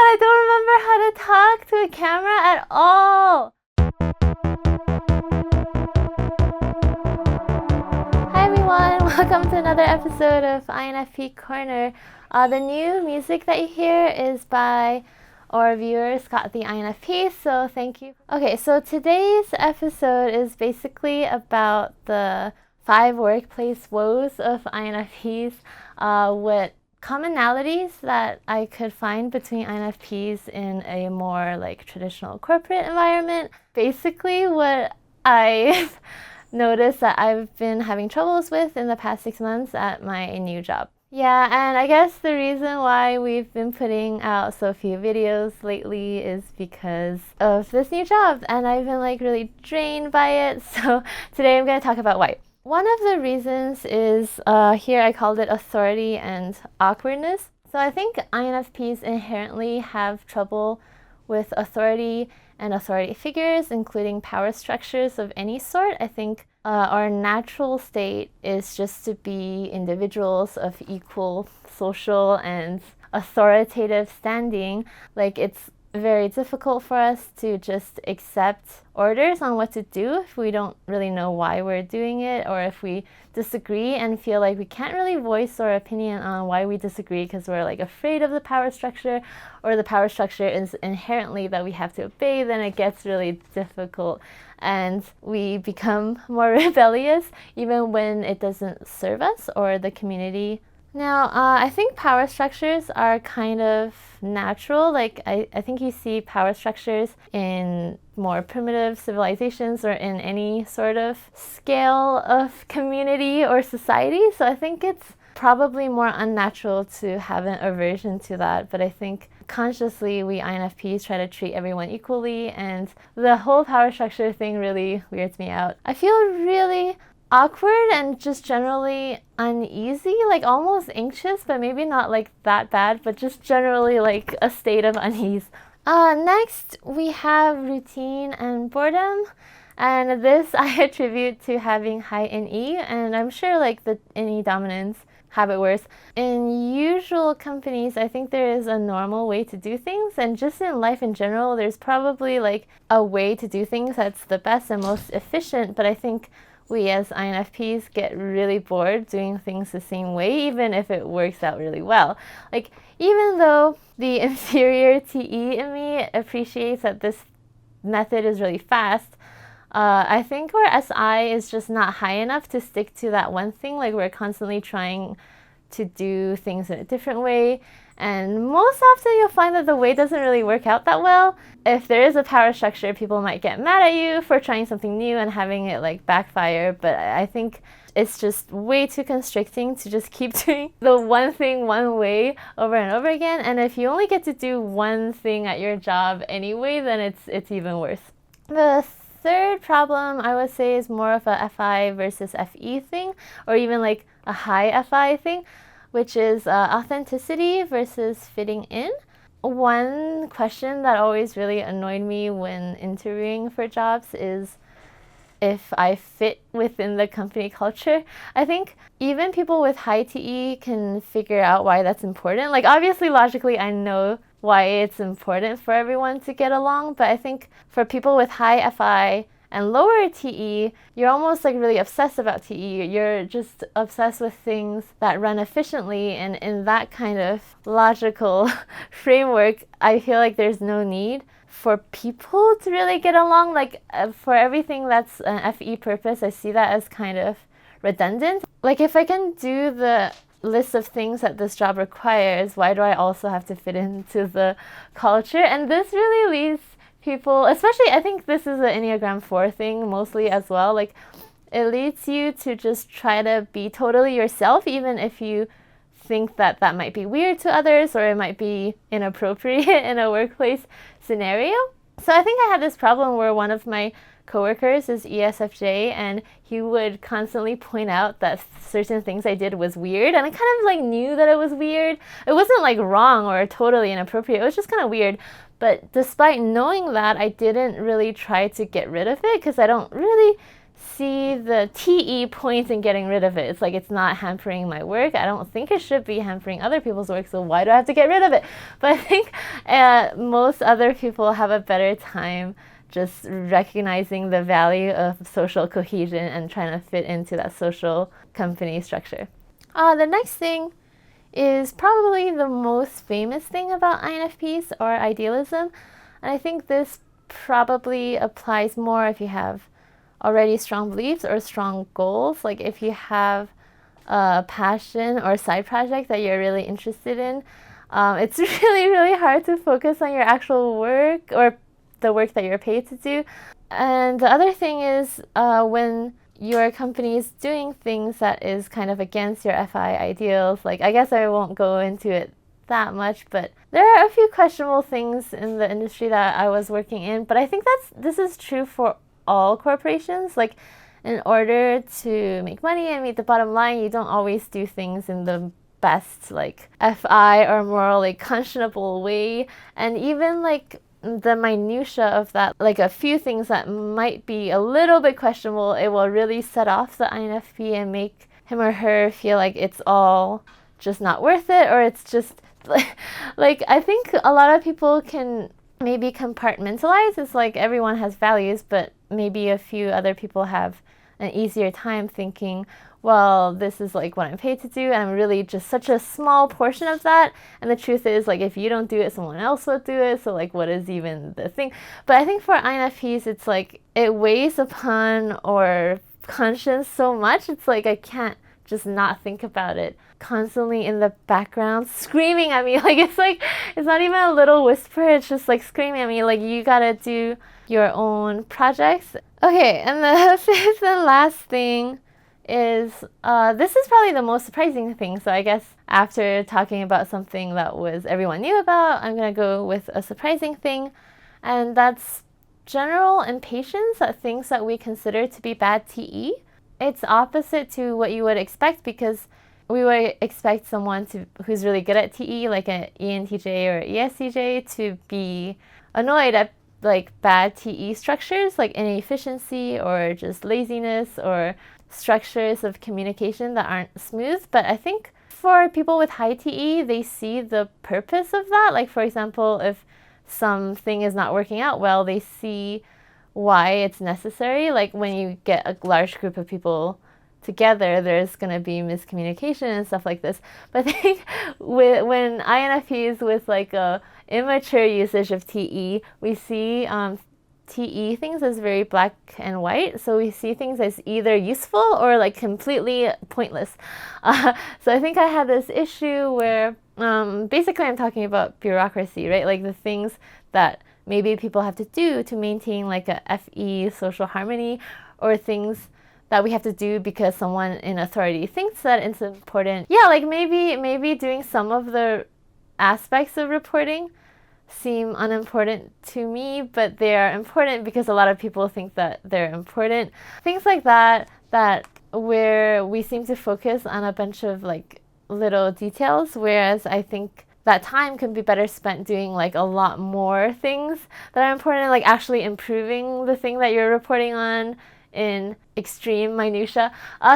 I don't remember how to talk to a camera at all. Hi everyone, welcome to another episode of INFP Corner. The new music that you hear is by our viewer Scott the INFP, so thank you. Okay, so today's episode is basically about the 5 workplace woes of INFPs, what commonalities that I could find between INFPs in a more like traditional corporate environment. Basically what I've noticed that I've been having troubles with in the past 6 months at my new job. Yeah, and I guess the reason why we've been putting out so few videos lately is because of this new job, and I've been like really drained by it. So today I'm going to talk about why. One of the reasons is, here I called it authority and awkwardness. So I think INFPs inherently have trouble with authority and authority figures, including power structures of any sort. I think our natural state is just to be individuals of equal social and authoritative standing. Like, it's very difficult for us to just accept orders on what to do if we don't really know why we're doing it, or if we disagree and feel like we can't really voice our opinion on why we disagree because we're like afraid of the power structure, or the power structure is inherently that we have to obey. Then it gets really difficult and we become more rebellious even when it doesn't serve us or the community. Now, I think power structures are kind of natural. Like, I think you see power structures in more primitive civilizations or in any sort of scale of community or society. So I think it's probably more unnatural to have an aversion to that. But I think consciously we INFPs try to treat everyone equally, and the whole power structure thing really weirds me out. I feel really awkward and just generally uneasy, like almost anxious, but maybe not like that bad, but just generally like a state of unease. Next, we have routine and boredom, and this I attribute to having high NE, and I'm sure like the NE dominance have it worse. In usual companies, I think there is a normal way to do things, and just in life in general, there's probably like a way to do things that's the best and most efficient, but I think we as INFPs get really bored doing things the same way, even if it works out really well. Like, even though the inferior TE in me appreciates that this method is really fast, I think our SI is just not high enough to stick to that one thing. Like, we're constantly trying to do things in a different way, and most often you'll find that the way doesn't really work out that well. If there is a power structure, people might get mad at you for trying something new and having it like backfire, but I think it's just way too constricting to just keep doing the one thing one way over and over again. And if you only get to do one thing at your job anyway, then it's even worse. The third problem I would say is more of a FI versus FE thing, or even like a high FI thing, which is authenticity versus fitting in. One question that always really annoyed me when interviewing for jobs is if I fit within the company culture. I think even people with high TE can figure out why that's important. Like, obviously, logically, I know why it's important for everyone to get along, but I think for people with high FI and lower TE, you're almost like really obsessed about TE. You're just obsessed with things that run efficiently, and in that kind of logical framework, I feel like there's no need for people to really get along. Like, for everything that's an FE purpose, I see that as kind of redundant. Like, if I can do the list of things that this job requires, why do I also have to fit into the culture? And this really leads people, especially, I think this is an Enneagram 4 thing mostly as well, like it leads you to just try to be totally yourself, even if you think that that might be weird to others or it might be inappropriate in a workplace scenario. So I think I had this problem where one of my coworkers is ESFJ, and he would constantly point out that certain things I did was weird, and I kind of like knew that it was weird. It wasn't like wrong or totally inappropriate, it was just kind of weird. But despite knowing that, I didn't really try to get rid of it because I don't really see the TE point in getting rid of it. It's like it's not hampering my work. I don't think it should be hampering other people's work, so why do I have to get rid of it? But I think most other people have a better time just recognizing the value of social cohesion and trying to fit into that social company structure. The next thing is probably the most famous thing about INFPs, or idealism. And I think this probably applies more if you have already strong beliefs or strong goals. Like if you have a passion or side project that you're really interested in, it's really, really hard to focus on your actual work or the work that you're paid to do. And the other thing is when your company is doing things that is kind of against your FI ideals, like I guess I won't go into it that much, but there are a few questionable things in the industry that I was working in. But I think this is true for all corporations. Like in order to make money and meet the bottom line, you don't always do things in the best like FI or morally conscionable way. And even like the minutia of that, like a few things that might be a little bit questionable, it will really set off the INFP and make him or her feel like it's all just not worth it, or it's just like I think a lot of people can maybe compartmentalize. It's like everyone has values, but maybe a few other people have an easier time thinking, well, this is like what I'm paid to do, and I'm really just such a small portion of that. And the truth is, like, if you don't do it, someone else will do it. So, like, what is even the thing? But I think for INFPs, it's like it weighs upon our conscience so much. It's like I can't just not think about it constantly in the background, screaming at me. Like it's not even a little whisper. It's just like screaming at me. Like you gotta do your own projects. Okay, and the fifth and last thing is this is probably the most surprising thing. So I guess after talking about something that was everyone knew about, I'm gonna go with a surprising thing, and that's general impatience at things that we consider to be bad TE. It's opposite to what you would expect, because we would expect someone who's really good at TE, like an ENTJ or ESTJ, to be annoyed at like bad TE structures, like inefficiency or just laziness or structures of communication that aren't smooth. But I think for people with high TE, they see the purpose of that. Like for example, if something is not working out well, they see why it's necessary. Like when you get a large group of people together, there's going to be miscommunication and stuff like this. But I think when INFPs with like a immature usage of TE, we see TE things as very black and white. So we see things as either useful or like completely pointless. So I think I had this issue where basically I'm talking about bureaucracy, right? Like the things that maybe people have to do to maintain like a FE social harmony, or things that we have to do because someone in authority thinks that it's important. Yeah, like maybe doing some of the aspects of reporting seem unimportant to me, but they are important because a lot of people think that they're important. Things like that where we seem to focus on a bunch of like little details, whereas I think that time can be better spent doing like a lot more things that are important, like actually improving the thing that you're reporting on in extreme minutia.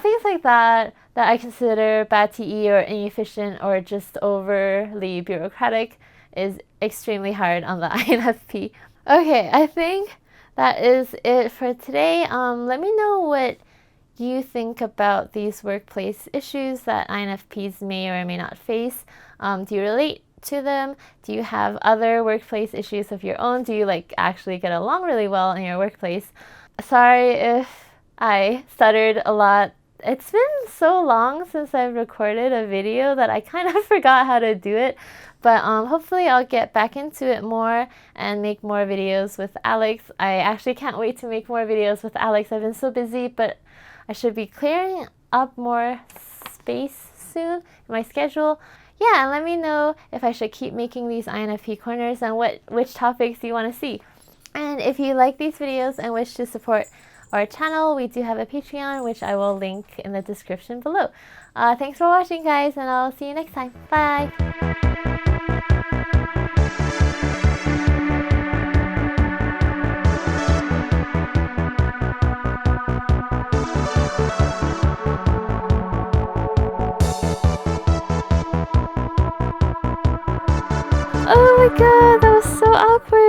Things like that I consider bad TE or inefficient or just overly bureaucratic is extremely hard on the INFP. Okay, I think that is it for today. Let me know what you think about these workplace issues that INFPs may or may not face. Do you relate to them? Do you have other workplace issues of your own? Do you like actually get along really well in your workplace? Sorry if I stuttered a lot. It's been so long since I've recorded a video that I kind of forgot how to do it. But hopefully I'll get back into it more and make more videos with Alex. I actually can't wait to make more videos with Alex. I've been so busy, but I should be clearing up more space soon in my schedule. Yeah, and let me know if I should keep making these INFP corners and which topics you want to see. And if you like these videos and wish to support our channel, we do have a Patreon, which I will link in the description below. Thanks for watching, guys, and I'll see you next time. Bye! god, that was so awkward.